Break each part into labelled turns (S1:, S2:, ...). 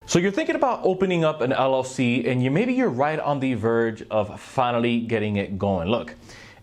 S1: So you're thinking about opening up an LLC and maybe you're right on the verge of finally getting it going. Look,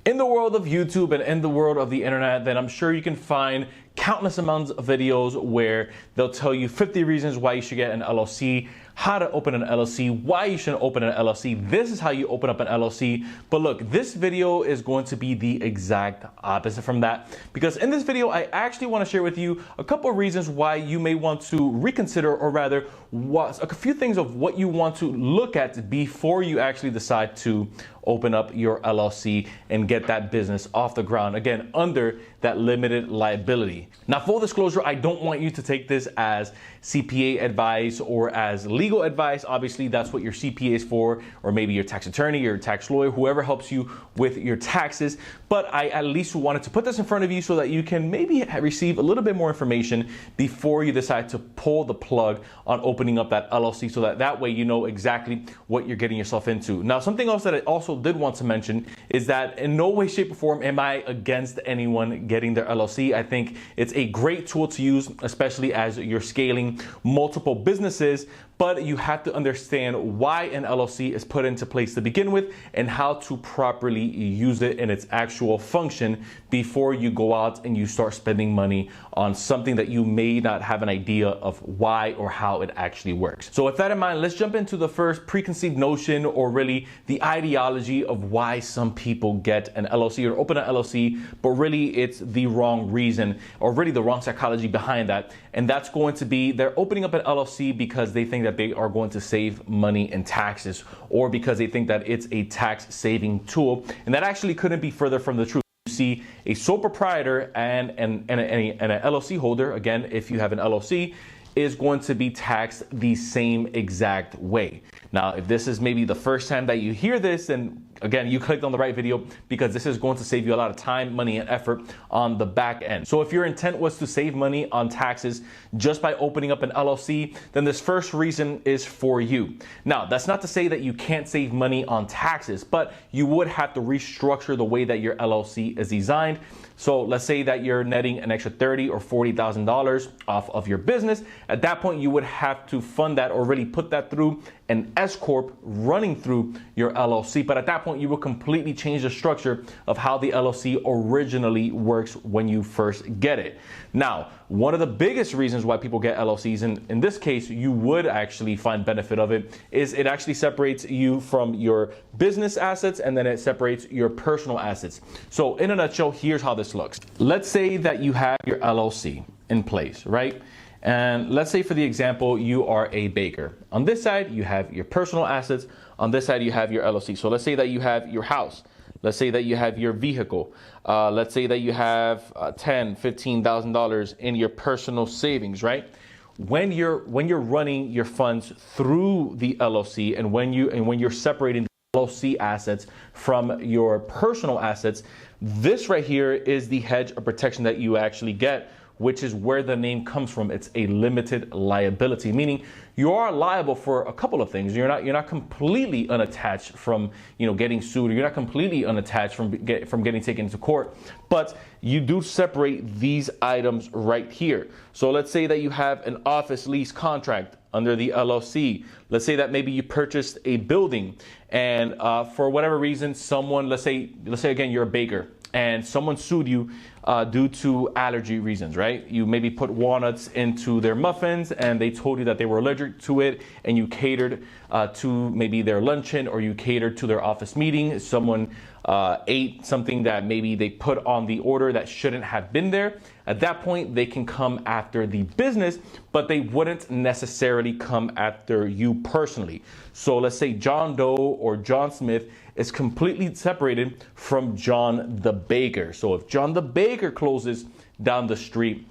S1: in the world of YouTube and in the world of the internet, then I'm sure you can find countless amounts of videos where they'll tell you 50 reasons why you should get an LLC, how to open an LLC, why you shouldn't open an LLC. This is how you open up an LLC. But look, this video is going to be the exact opposite from that, because in this video, I actually want to share with you a couple of reasons why you may want to reconsider, or rather a few things of what you want to look at before you actually decide to open up your LLC and get that business off the ground, again, under that limited liability. Now, full disclosure, I don't want you to take this as CPA advice or as legal advice. Obviously, that's what your CPA is for, or maybe your tax attorney, your tax lawyer, whoever helps you with your taxes. But I at least wanted to put this in front of you so that you can maybe receive a little bit more information before you decide to pull the plug on opening up that LLC, so that way you know exactly what you're getting yourself into. Now, something else that I also did want to mention is that in no way, shape, or form am I against anyone getting their LLC. I think it's a great tool to use, especially as you're scaling multiple businesses, but you have to understand why an LLC is put into place to begin with and how to properly use it in its actual function before you go out and you start spending money on something that you may not have an idea of why or how it actually works. So with that in mind, let's jump into the first preconceived notion, or really the ideology of why some people get an LLC or open an LLC, but really it's the wrong reason, or really the wrong psychology behind that. And that's going to be they're opening up an LLC because they think that they are going to save money in taxes, or because they think that it's a tax saving tool. And that actually couldn't be further from the truth. You see, a sole proprietor and an LLC holder, again, if you have an LLC, is going to be taxed the same exact way. Now, if this is maybe the first time that you hear this, then again, you clicked on the right video, because this is going to save you a lot of time, money, and effort on the back end. So if your intent was to save money on taxes just by opening up an LLC, then this first reason is for you. Now, that's not to say that you can't save money on taxes, but you would have to restructure the way that your LLC is designed. So let's say that you're netting an extra $30,000 or $40,000 off of your business. At that point, you would have to fund that, or really put that through an S Corp running through your LLC. But at that point, you will completely change the structure of how the LLC originally works when you first get it. Now, one of the biggest reasons why people get LLCs, and in this case, you would actually find benefit of it, is it actually separates you from your business assets, and then it separates your personal assets. So in a nutshell, here's how this looks. Let's say that you have your LLC in place, right? And let's say, for the example, you are a baker. On this side, you have your personal assets. On this side, you have your LLC. So let's say that you have your house. Let's say that you have your vehicle. Let's say that you have $10,000, $15,000 in your personal savings, right? When you're running your funds through the LLC, and when you're separating the LLC assets from your personal assets, this right here is the hedge of protection that you actually get, which is where the name comes from. It's a limited liability, meaning you are liable for a couple of things. You're not completely unattached from getting sued, or you're not completely unattached from getting taken to court, but you do separate these items right here. So let's say that you have an office lease contract under the LLC. Let's say that maybe you purchased a building, and for whatever reason, someone, let's say again, you're a baker, and someone sued you due to allergy reasons, right? You maybe put walnuts into their muffins, and they told you that they were allergic to it, and you catered to maybe their luncheon, or you catered to their office meeting. Someone ate something that maybe they put on the order that shouldn't have been there. At that point, they can come after the business, but they wouldn't necessarily come after you personally. So let's say John Doe or John Smith is completely separated from John the baker. So if John the baker closes down the street,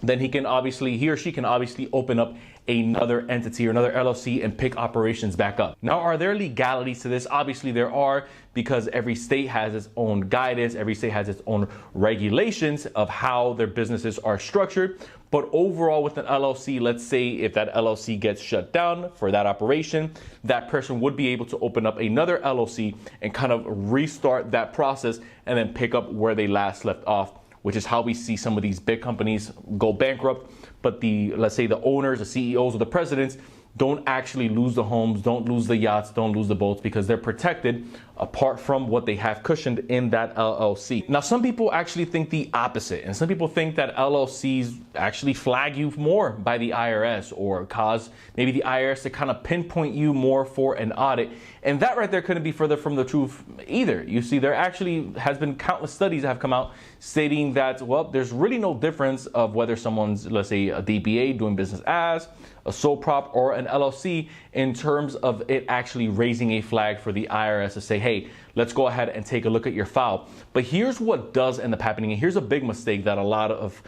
S1: then he or she can obviously open up another entity or another LLC and pick operations back up. Now, are there legalities to this? Obviously there are, because every state has its own guidance, every state has its own regulations of how their businesses are structured. But overall, with an LLC, let's say if that LLC gets shut down for that operation, that person would be able to open up another LLC and kind of restart that process and then pick up where they last left off, which is how we see some of these big companies go bankrupt. But let's say the owners, the CEOs, or the presidents, don't actually lose the homes, don't lose the yachts, don't lose the boats, because they're protected apart from what they have cushioned in that LLC. Now, some people actually think the opposite, and some people think that LLCs actually flag you more by the IRS or cause maybe the IRS to kind of pinpoint you more for an audit. And that right there couldn't be further from the truth either. You see, there actually has been countless studies that have come out stating that, well, there's really no difference of whether someone's, let's say, a DBA doing business as, a sole prop, or an LLC in terms of it actually raising a flag for the IRS to say, hey, let's go ahead and take a look at your file. But here's what does end up happening, and here's a big mistake that a lot of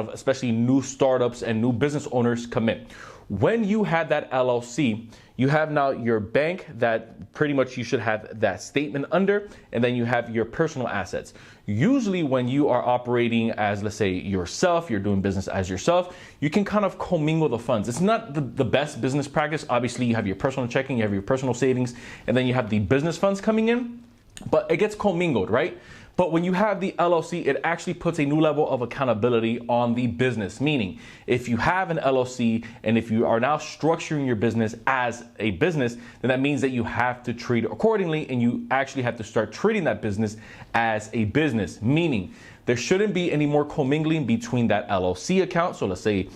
S1: especially new startups and new business owners commit. When you had that LLC, you have now your bank that pretty much you should have that statement under, and then you have your personal assets. Usually when you are operating as, let's say, yourself, you're doing business as yourself, you can kind of commingle the funds. It's not the best business practice. Obviously, you have your personal checking, you have your personal savings, and then you have the business funds coming in, but it gets commingled, right? But when you have the LLC, it actually puts a new level of accountability on the business. Meaning, if you have an LLC and if you are now structuring your business as a business, then that means that you have to treat it accordingly, and you actually have to start treating that business as a business. Meaning, there shouldn't be any more commingling between that LLC account. So let's say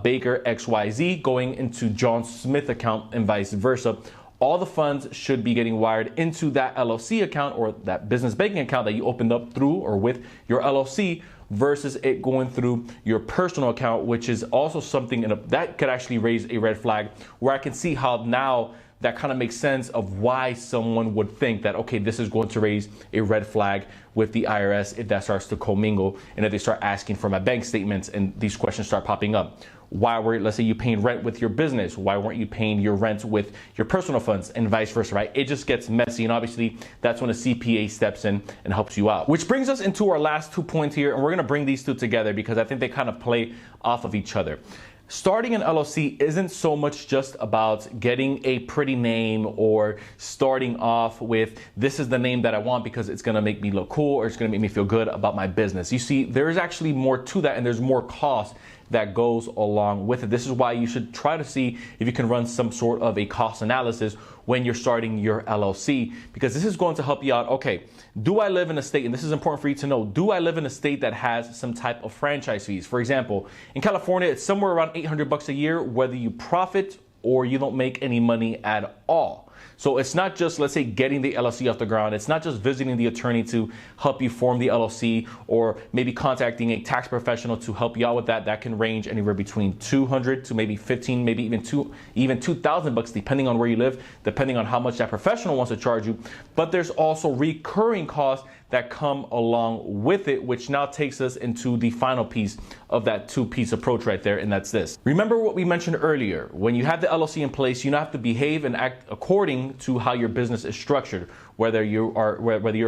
S1: Baker XYZ going into John Smith account and vice versa. All the funds should be getting wired into that LLC account or that business banking account that you opened up through or with your LLC versus it going through your personal account, which is also something that could actually raise a red flag, where I can see how now that kind of makes sense of why someone would think that, okay, this is going to raise a red flag with the IRS if that starts to commingle and if they start asking for my bank statements and these questions start popping up. Why were, let's say, you paying rent with your business? Why weren't you paying your rent with your personal funds and vice versa, right? It just gets messy, and obviously that's when a CPA steps in and helps you out. Which brings us into our last 2 points here, and we're gonna bring these two together because I think they kind of play off of each other. Starting an LLC isn't so much just about getting a pretty name or starting off with, this is the name that I want because it's going to make me look cool or it's going to make me feel good about my business. You see, there's actually more to that, and there's more cost that goes along with it. This is why you should try to see if you can run some sort of a cost analysis when you're starting your LLC, because this is going to help you out. Okay, do I live in a state, and this is important for you to know, do I live in a state that has some type of franchise fees? For example, in California, it's somewhere around $800 a year, whether you profit or you don't make any money at all. So it's not just, let's say, getting the LLC off the ground. It's not just visiting the attorney to help you form the LLC, or maybe contacting a tax professional to help you out with that. That can range anywhere between $200 to maybe $15, maybe even $2,000, depending on where you live, depending on how much that professional wants to charge you. But there's also recurring costs that come along with it, which now takes us into the final piece of that two-piece approach right there, and that's this. Remember what we mentioned earlier. When you have the LLC in place, you now have to behave and act according to how your business is structured. Whether you're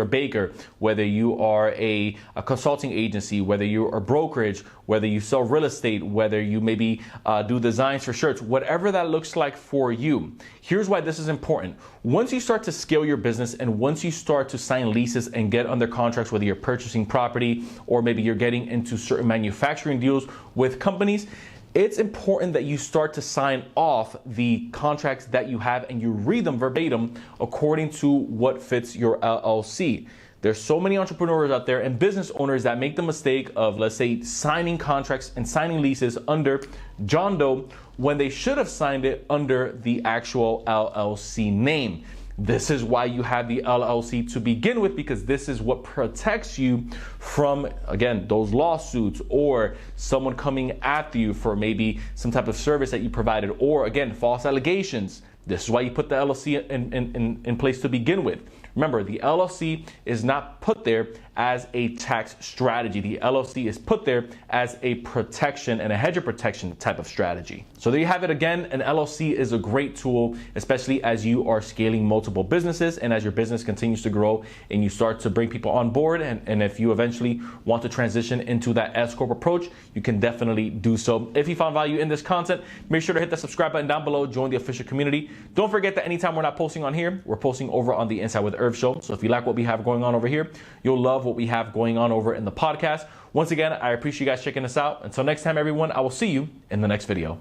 S1: a baker, whether you are a consulting agency, whether you're a brokerage, whether you sell real estate, whether you maybe do designs for shirts, whatever that looks like for you. Here's why this is important. Once you start to scale your business and once you start to sign leases and get under contracts, whether you're purchasing property or maybe you're getting into certain manufacturing deals with companies, it's important that you start to sign off the contracts that you have and you read them verbatim according to what fits your LLC. There's so many entrepreneurs out there and business owners that make the mistake of, let's say, signing contracts and signing leases under John Doe when they should have signed it under the actual LLC name. This is why you have the LLC to begin with, because this is what protects you from, again, those lawsuits or someone coming after you for maybe some type of service that you provided, or again, false allegations. This is why you put the LLC in place to begin with. Remember, the LLC is not put there as a tax strategy. The LLC is put there as a protection and a hedge of protection type of strategy. So there you have it again. An LLC is a great tool, especially as you are scaling multiple businesses and as your business continues to grow and you start to bring people on board. And if you eventually want to transition into that S-Corp approach, you can definitely do so. If you found value in this content, make sure to hit the subscribe button down below, join the official community. Don't forget that anytime we're not posting on here, we're posting over on the Inside with Irv show. So if you like what we have going on over here, you'll love what we have going on over in the podcast. Once again, I appreciate you guys checking us out. Until next time, everyone, I will see you in the next video.